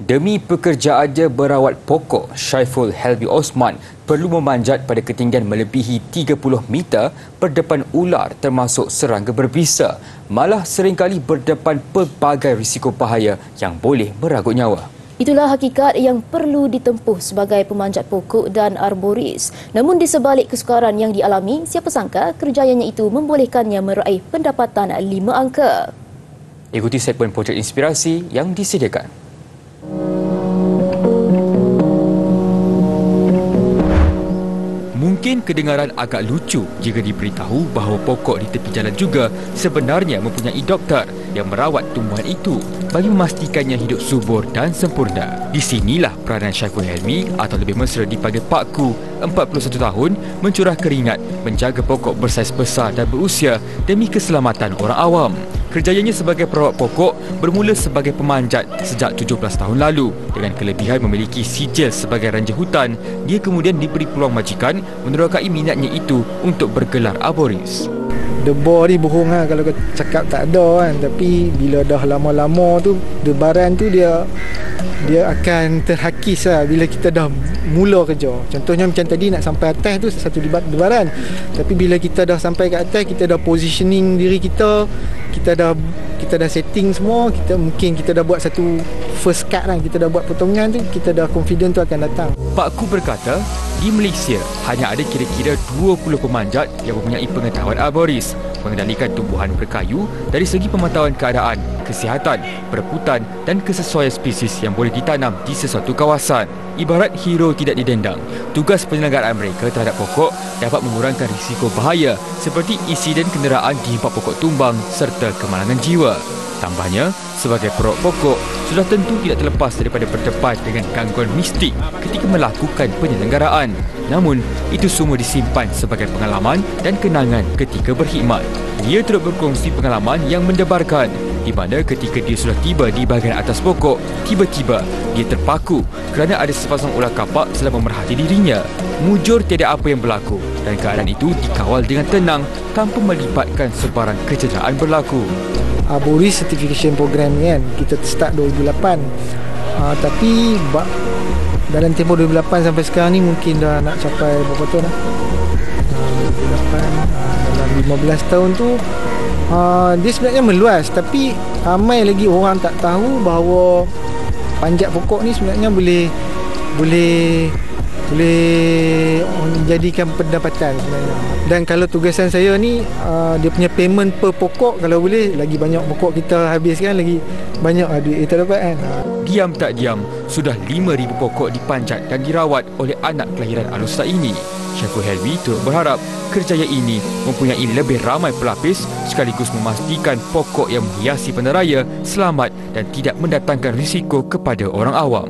Demi pekerjaannya berawat pokok, Syaiful Helmi Osman perlu memanjat pada ketinggian melebihi 30 meter berdepan ular termasuk serangga berbisa. Malah seringkali berdepan pelbagai risiko bahaya yang boleh meragut nyawa. Itulah hakikat yang perlu ditempuh sebagai pemanjat pokok dan arboris. Namun di sebalik kesukaran yang dialami, siapa sangka kerjayaannya itu membolehkannya meraih pendapatan 5 angka. Ikuti segmen Projek Inspirasi yang disediakan. Mungkin kedengaran agak lucu jika diberitahu bahawa pokok di tepi jalan juga sebenarnya mempunyai doktor yang merawat tumbuhan itu bagi memastikannya hidup subur dan sempurna. Di sinilah peranan Syaiful Helmi atau lebih mesra dipanggil Pak Ku, 41 tahun, mencurah keringat menjaga pokok bersaiz besar dan berusia demi keselamatan orang awam. Kerjayanya sebagai perawat pokok bermula sebagai pemanjat sejak 17 tahun lalu. Dengan kelebihan memiliki sijil sebagai raja hutan, dia kemudian diberi peluang majikan menerokai minatnya itu untuk bergelar arboris. Debar ni bohong lah kalau cakap tak ada kan. Tapi bila dah lama-lama tu, debaran tu dia akan terhakis lah bila kita dah mula kerja. Contohnya macam tadi nak sampai atas tu satu debaran. Tapi bila kita dah sampai ke atas, kita dah positioning diri kita, kita dah setting semua, kita dah buat satu first cut lah, kita dah buat potongan tu, kita dah confident tu akan datang. Pak Ku berkata, di Malaysia hanya ada kira-kira 20 pemanjat yang mempunyai pengetahuan arboris mengendalikan tumbuhan berkayu dari segi pemantauan keadaan, kesihatan, perebutan dan kesesuaian spesies yang boleh ditanam di sesuatu kawasan. Ibarat hero tidak didendang, tugas penyelenggaraan mereka terhadap pokok dapat mengurangkan risiko bahaya seperti insiden kenderaan dihimpak pokok tumbang serta kemalangan jiwa. Tambahnya, sebagai perawat pokok, sudah tentu tidak terlepas daripada berdepan dengan gangguan mistik ketika melakukan penyelenggaraan. Namun, itu semua disimpan sebagai pengalaman dan kenangan ketika berkhidmat. Dia turut berkongsi pengalaman yang mendebarkan, di mana ketika dia sudah tiba di bahagian atas pokok, tiba-tiba dia terpaku kerana ada sepasang ular kapak sedang memerhati dirinya. Mujur tiada apa yang berlaku dan keadaan itu dikawal dengan tenang tanpa melibatkan sebarang kecederaan berlaku. Arboris Certification Program ni kan, kita start 2008. Tapi dalam tempoh 2008 sampai sekarang ni mungkin dah nak capai berapa tahun dah? 2008, dalam 15 tahun tu dia sebenarnya meluas, tapi ramai lagi orang tak tahu bahawa panjat pokok ni sebenarnya boleh menjadikan pendapatan sebenarnya. Dan kalau tugasan saya ni, dia punya payment per pokok, kalau boleh lagi banyak pokok kita habiskan, lagi banyak duit kita dapat kan. Diam tak diam, sudah 5,000 pokok dipanjat dan dirawat oleh anak kelahiran Al-Ustaz ini. Syaiful Helmi turut berharap kerjaya ini mempunyai lebih ramai pelapis sekaligus memastikan pokok yang menghiasi peneraya selamat dan tidak mendatangkan risiko kepada orang awam.